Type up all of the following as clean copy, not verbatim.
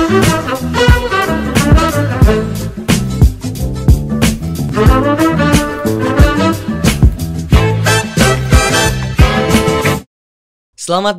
Selamat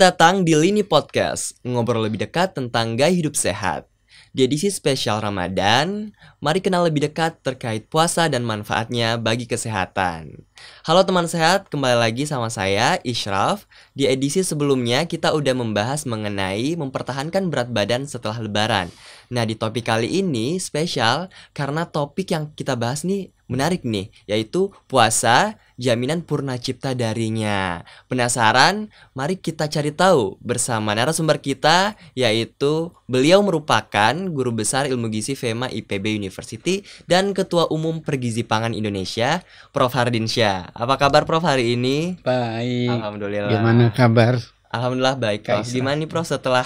datang di Lini Podcast, ngobrol lebih dekat tentang gaya hidup sehat. Di edisi spesial Ramadan, mari kenal lebih dekat terkait puasa dan manfaatnya bagi kesehatan. Halo teman sehat, kembali lagi sama saya, Ishraf. Di edisi sebelumnya kita udah membahas mengenai mempertahankan berat badan setelah lebaran. Nah, di topik kali ini spesial karena topik yang kita bahas nih menarik nih, yaitu puasa, jaminan purna cipta darinya. Penasaran? Mari kita cari tahu bersama narasumber kita, yaitu beliau merupakan Guru Besar Ilmu Gizi FEMA IPB University dan Ketua Umum Pergizi Pangan Indonesia, Prof. Hardinsyah. Apa kabar Prof hari ini? Baik. Alhamdulillah. Gimana kabar? Alhamdulillah baik Prof. Gimana nih Prof setelah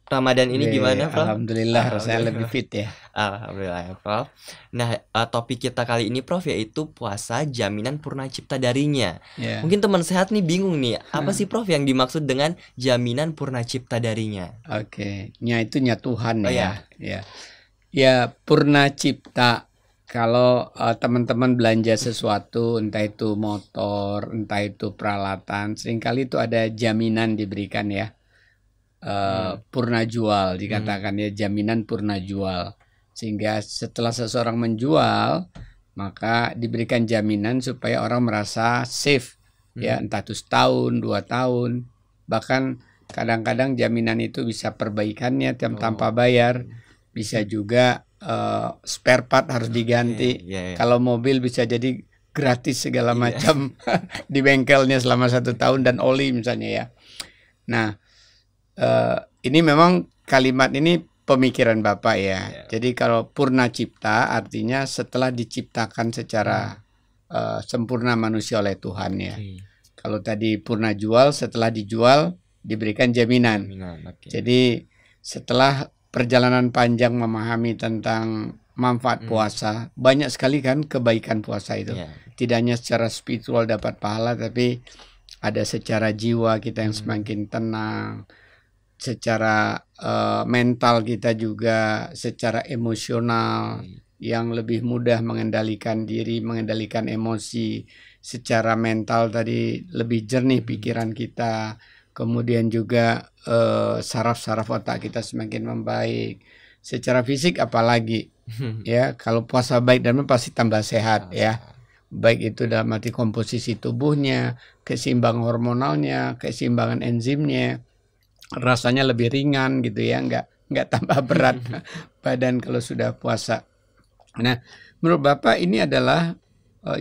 Ramadan ini gimana Prof? Alhamdulillah, rasanya lebih fit ya. Alhamdulillah ya Prof. Nah, topik kita kali ini Prof yaitu puasa jaminan purna cipta darinya. Ya. Mungkin teman sehat nih bingung nih, apa sih Prof yang dimaksud dengan jaminan purna cipta darinya? Oke, itu Tuhan Oh, ya. Ya, purna cipta. Kalau teman-teman belanja sesuatu, entah itu motor, entah itu peralatan, seringkali itu ada jaminan diberikan ya. Purna jual dikatakan ya, jaminan purna jual, sehingga setelah seseorang menjual maka diberikan jaminan supaya orang merasa safe ya, entah itu setahun, 2 tahun, bahkan kadang-kadang jaminan itu bisa perbaikannya tanpa bayar, bisa juga spare part harus diganti. Kalau mobil bisa jadi gratis segala macam di bengkelnya selama 1 tahun, dan oli misalnya ya. Nah, ini memang kalimat ini pemikiran Bapak ya. Jadi kalau purna cipta artinya setelah diciptakan secara sempurna manusia oleh Tuhan ya. Kalau tadi purna jual, setelah dijual diberikan jaminan. Jadi setelah perjalanan panjang memahami tentang manfaat puasa, banyak sekali kan kebaikan puasa itu. Tidak hanya secara spiritual dapat pahala, tapi ada secara jiwa kita yang semakin tenang, secara mental kita juga, secara emosional yang lebih mudah mengendalikan diri, mengendalikan emosi. Secara mental tadi lebih jernih pikiran kita, kemudian juga saraf-saraf otak kita semakin membaik. Secara fisik apalagi ya, kalau puasa baik dan pasti tambah sehat ya. Baik itu dalam arti komposisi tubuhnya, keseimbangan hormonalnya, keseimbangan enzimnya, rasanya lebih ringan gitu ya, nggak tambah berat badan kalau sudah puasa. Nah, menurut Bapak ini adalah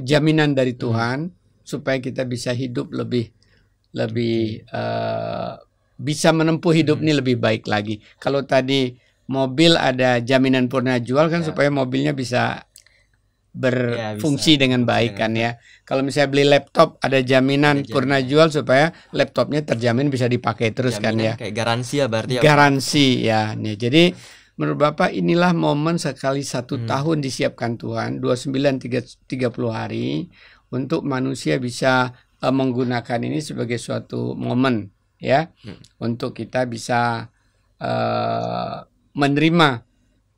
jaminan dari Tuhan supaya kita bisa hidup lebih bisa menempuh hidup ini lebih baik lagi. Kalau tadi mobil ada jaminan purna jual kan, supaya mobilnya bisa berfungsi dengan baik kan ya. Kalau misalnya beli laptop ada jaminan purna jual supaya laptopnya terjamin bisa dipakai terus kan ya. Kayak garansi ya berarti ya. Garansi ya. Nih, jadi menurut Bapak inilah momen sekali 1 tahun disiapkan Tuhan, 29-30 hari untuk manusia bisa menggunakan ini sebagai suatu momen ya, untuk kita bisa menerima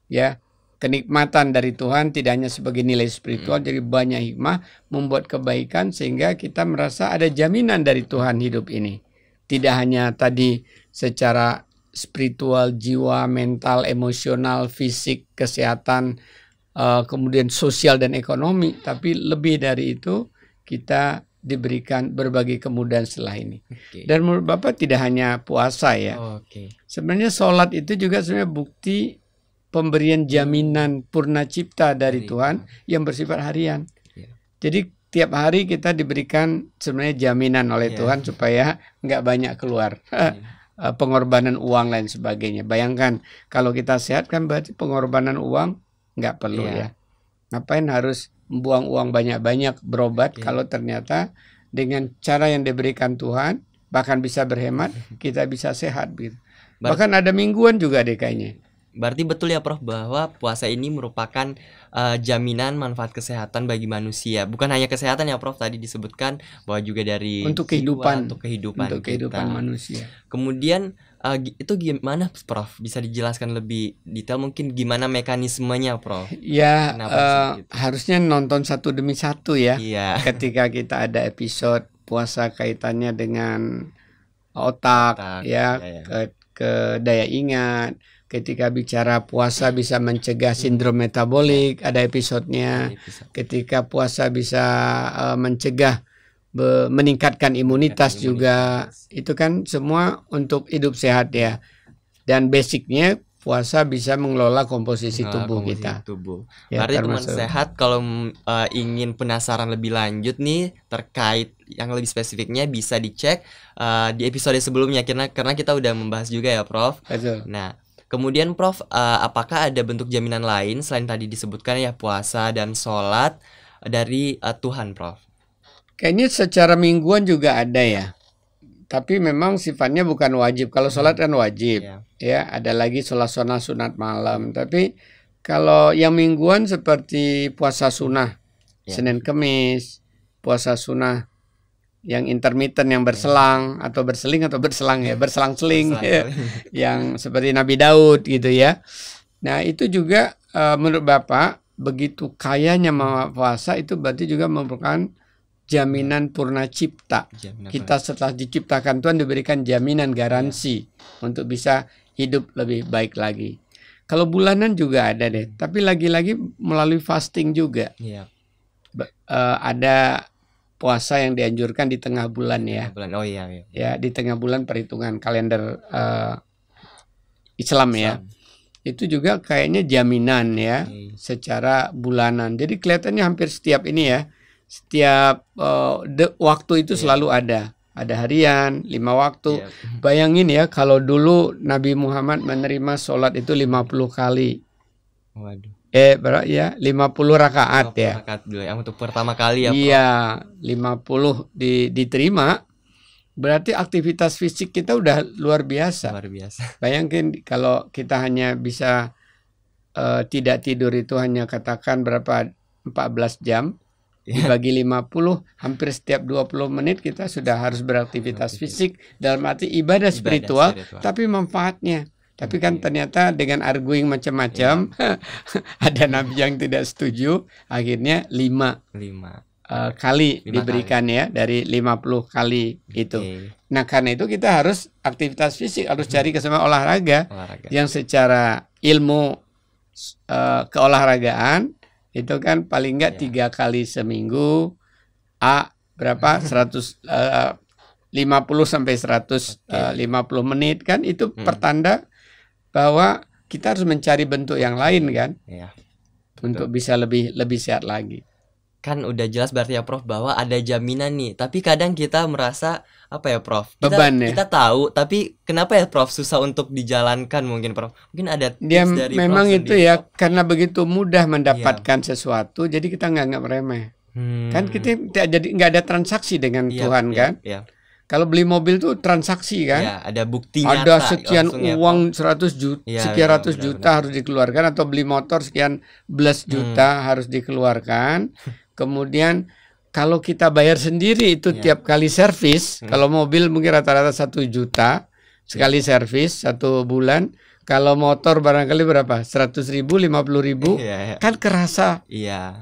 ya kenikmatan dari Tuhan, tidak hanya sebagai nilai spiritual, jadi banyak hikmah membuat kebaikan sehingga kita merasa ada jaminan dari Tuhan hidup ini. Tidak hanya tadi secara spiritual, jiwa, mental, emosional, fisik, kesehatan, kemudian sosial dan ekonomi, tapi lebih dari itu kita diberikan berbagai kemudahan setelah ini. Dan menurut Bapak tidak hanya puasa ya. Sebenarnya sholat itu juga sebenarnya bukti pemberian jaminan purna cipta dari Tuhan yang bersifat harian. Jadi tiap hari kita diberikan sebenarnya jaminan oleh Tuhan supaya nggak banyak keluar pengorbanan uang lain sebagainya. Bayangkan kalau kita sehat kan berarti pengorbanan uang nggak perlu ya. Ngapain harus membuang uang banyak-banyak berobat kalau ternyata dengan cara yang diberikan Tuhan bahkan bisa berhemat, kita bisa sehat gitu. Bahkan ada mingguan juga deh kayaknya. Berarti betul ya Prof bahwa puasa ini merupakan jaminan manfaat kesehatan bagi manusia. Bukan hanya kesehatan ya Prof, tadi disebutkan bahwa juga dari untuk kehidupan, jiwa, untuk kehidupan manusia. Kemudian Itu gimana, Prof? Bisa dijelaskan lebih detail mungkin gimana mekanismenya, Prof? Ya, Kenapa bisa begitu? harusnya nonton satu demi satu ya. Iya. Ketika kita ada episode puasa kaitannya dengan otak, Otak, ya, iya, ya. ke daya ingat. Ketika bicara puasa bisa mencegah sindrom metabolik, ada episodenya. Ketika puasa bisa mencegah meningkatkan imunitas juga. Itu kan semua untuk hidup sehat ya. Dan basicnya puasa bisa mengelola komposisi tubuh kita. Ya, berarti teman sehat kalau ingin penasaran lebih lanjut nih terkait yang lebih spesifiknya bisa dicek di episode sebelumnya karena kita udah membahas juga ya, Prof. Betul. Nah, kemudian Prof, apakah ada bentuk jaminan lain selain tadi disebutkan ya puasa dan sholat dari Tuhan, Prof? Kayaknya secara mingguan juga ada ya. Tapi memang sifatnya bukan wajib. Kalau sholat kan wajib. Ya, ada lagi sholat sunat malam. Tapi kalau yang mingguan seperti puasa sunnah, Senin Kemis, puasa sunnah yang intermittent, yang berselang atau berseling atau berselang ya, berselang-seling ya, yang seperti Nabi Daud gitu ya. Nah, itu juga menurut Bapak begitu kayanya puasa itu berarti juga merupakan jaminan purna cipta. Kita setelah diciptakan Tuhan diberikan jaminan garansi untuk bisa hidup lebih baik lagi. Kalau bulanan juga ada deh, tapi lagi-lagi melalui fasting juga. Ada puasa yang dianjurkan di tengah bulan ya. Oh iya. Ya, di tengah bulan perhitungan kalender Islam ya. Itu juga kayaknya jaminan ya, secara bulanan. Jadi kelihatannya hampir setiap ini ya. Setiap waktu itu selalu ada harian 5 waktu. Bayangin ya kalau dulu Nabi Muhammad menerima sholat itu 50 kali. Waduh. Berarti ya 50 rakaat ya. Rakaat dulu yang untuk pertama kali ya, Prof. Iya, 50 diterima. Berarti aktivitas fisik kita udah luar biasa. Bayangin kalau kita hanya bisa tidak tidur itu hanya katakan berapa 14 jam. Dibagi 50, hampir setiap 20 menit kita sudah harus beraktivitas fisik dalam arti ibadah spiritual, tapi manfaatnya. Tapi kan ternyata dengan arguing macam-macam, ada nabi yang tidak setuju, akhirnya 5 kali diberikan ya, dari 50 kali itu. Nah, karena itu kita harus aktivitas fisik, harus cari kesempatan olahraga yang secara ilmu keolahragaan itu kan paling enggak 3 kali seminggu, berapa 150 sampai 150 menit kan, itu pertanda bahwa kita harus mencari bentuk yang lain kan, untuk bisa lebih sehat lagi. Kan udah jelas berarti ya, Prof, bahwa ada jaminan nih. Tapi kadang kita merasa apa ya, Prof? Beban ya. Kita tahu, tapi kenapa ya, Prof, susah untuk dijalankan mungkin, Prof? Mungkin ada tips dari memang Prof itu sendiri, ya, Prof? karena begitu mudah mendapatkan sesuatu, jadi kita nganggap remeh. Kan kita nggak ada transaksi dengan Tuhan kan? Kalau beli mobil tuh transaksi kan? Ada bukti nyata. Ada sekian uang 100 juta, sekian ratus juta harus dikeluarkan, atau beli motor sekian belas juta harus dikeluarkan. Kemudian kalau kita bayar sendiri itu tiap kali servis, kalau mobil mungkin rata-rata 1 juta sekali servis 1 bulan. Kalau motor barangkali berapa? 100.000, 50.000, kan kerasa.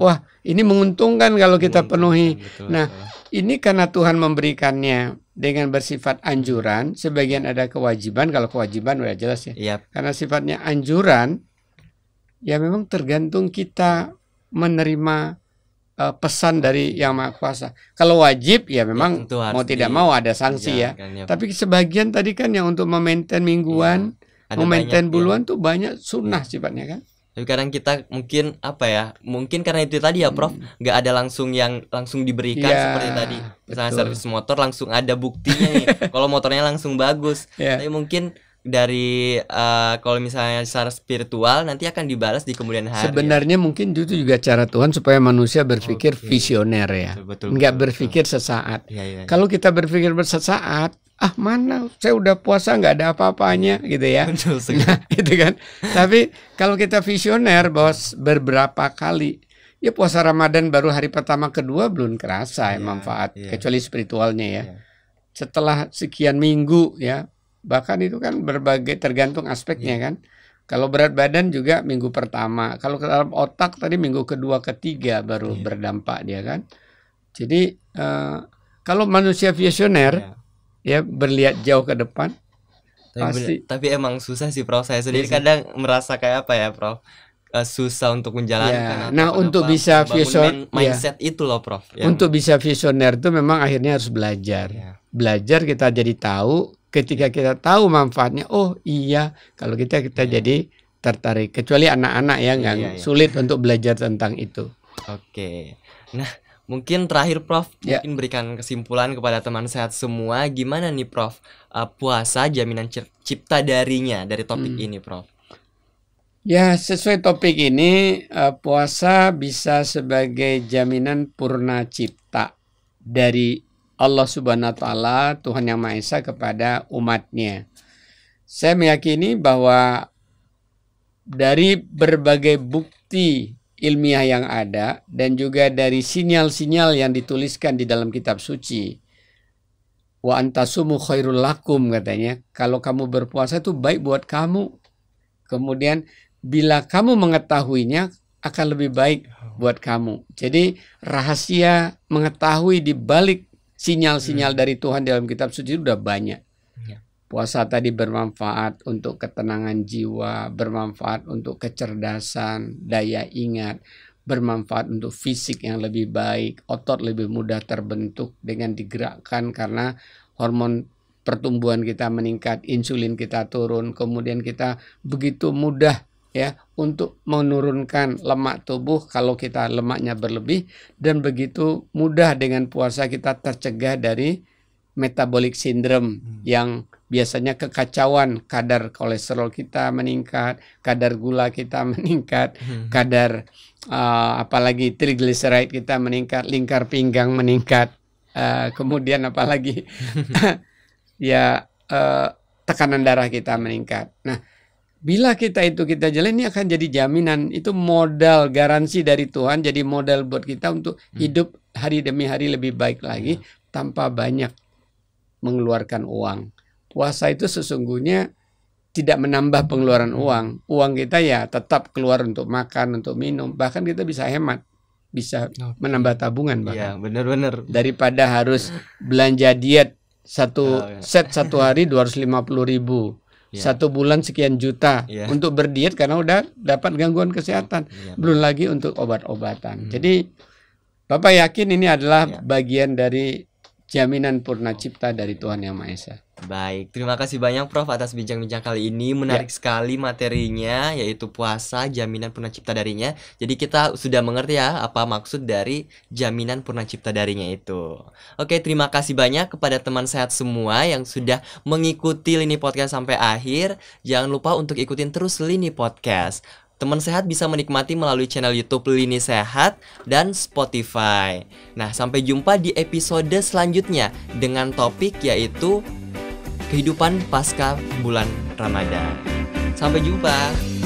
Wah, ini menguntungkan kalau kita penuhi. Nah, ini karena Tuhan memberikannya dengan bersifat anjuran, sebagian ada kewajiban. Kalau kewajiban udah jelas ya. Karena sifatnya anjuran, ya memang tergantung kita menerima pesan dari Yang Maha Kuasa. Kalau wajib ya memang mau tidak mau ada sanksi ya. Tapi sebagian tadi kan yang untuk memaintain mingguan, memaintain buluan tuh banyak sunnah sifatnya kan. Tapi kadang kita mungkin apa ya? Mungkin karena itu tadi ya, Prof, nggak ada langsung yang langsung diberikan seperti tadi. Misalnya servis motor langsung ada buktinya nih. Kalau motornya langsung bagus. Tapi mungkin dari kalau misalnya secara spiritual nanti akan dibalas di kemudian hari. Sebenarnya mungkin itu juga cara Tuhan supaya manusia berpikir visioner ya. Nggak berpikir sesaat. Kalau kita berpikir sesaat, mana saya udah puasa nggak ada apa-apanya gitu ya. Nah, gitu kan. Tapi kalau kita visioner bahwa beberapa kali ya puasa Ramadan baru hari pertama kedua belum kerasa manfaat kecuali spiritualnya ya. Setelah sekian minggu ya Bahkan itu kan berbagai tergantung aspeknya kan. Kalau berat badan juga minggu pertama. Kalau ke dalam otak tadi minggu kedua, ketiga baru berdampak dia kan. Jadi kalau manusia visioner ya berlihat jauh ke depan pasti. Tapi emang susah sih Prof. Saya sendiri kadang merasa kayak apa ya Prof, susah untuk menjalankan. Nah untuk bisa visioner mindset itu loh Prof. Untuk bisa visioner itu memang akhirnya harus belajar. Belajar kita jadi tahu. Ketika kita tahu manfaatnya, oh iya, kalau kita jadi tertarik. Kecuali anak-anak ya nggak sulit untuk belajar tentang itu. Oke. Nah, mungkin terakhir Prof, mungkin berikan kesimpulan kepada teman sehat semua, gimana nih Prof, puasa jaminan cipta darinya dari topik ini Prof? Ya, sesuai topik ini, puasa bisa sebagai jaminan purna cipta dari Allah Subhanahu wa Ta'ala, Tuhan Yang Maha Esa kepada umatnya. Saya meyakini bahwa dari berbagai bukti ilmiah yang ada dan juga dari sinyal-sinyal yang dituliskan di dalam kitab suci, wa antasumu khairul lakum katanya, kalau kamu berpuasa itu baik buat kamu. Kemudian bila kamu mengetahuinya akan lebih baik buat kamu. Jadi rahasia mengetahui di balik sinyal-sinyal dari Tuhan dalam kitab suci sudah banyak. Puasa tadi bermanfaat untuk ketenangan jiwa, bermanfaat untuk kecerdasan, daya ingat, bermanfaat untuk fisik yang lebih baik, otot lebih mudah terbentuk dengan digerakkan karena hormon pertumbuhan kita meningkat, insulin kita turun, kemudian kita begitu mudah ya untuk menurunkan lemak tubuh kalau kita lemaknya berlebih, dan begitu mudah dengan puasa kita tercegah dari metabolic syndrome yang biasanya kekacauan, kadar kolesterol kita meningkat, kadar gula kita meningkat, kadar apalagi triglyceride kita meningkat, lingkar pinggang meningkat, kemudian apalagi ya tekanan darah kita meningkat. Nah, bila kita jalan, ini akan jadi jaminan, itu modal garansi dari Tuhan, jadi modal buat kita untuk hidup hari demi hari lebih baik lagi tanpa banyak mengeluarkan uang. Puasa itu sesungguhnya tidak menambah pengeluaran uang. Uang kita ya tetap keluar untuk makan, untuk minum, bahkan kita bisa hemat, bisa menambah tabungan bahkan. Iya, benar-benar. Daripada harus belanja diet satu hari 250.000. Satu bulan sekian juta untuk berdiet karena udah dapat gangguan kesehatan, belum lagi untuk obat-obatan. Jadi Bapak yakin ini adalah bagian dari jaminan purna cipta dari Tuhan Yang Maha Esa. Baik, terima kasih banyak Prof atas bincang-bincang kali ini. Menarik sekali materinya, yaitu puasa jaminan purna cipta darinya. Jadi kita sudah mengerti ya apa maksud dari jaminan purna cipta darinya itu. Oke, terima kasih banyak kepada teman sehat semua yang sudah mengikuti Lini Podcast sampai akhir. Jangan lupa untuk ikutin terus Lini Podcast. Teman sehat bisa menikmati melalui channel YouTube Lini Sehat dan Spotify. Nah, sampai jumpa di episode selanjutnya dengan topik yaitu kehidupan pasca bulan Ramadan. Sampai jumpa.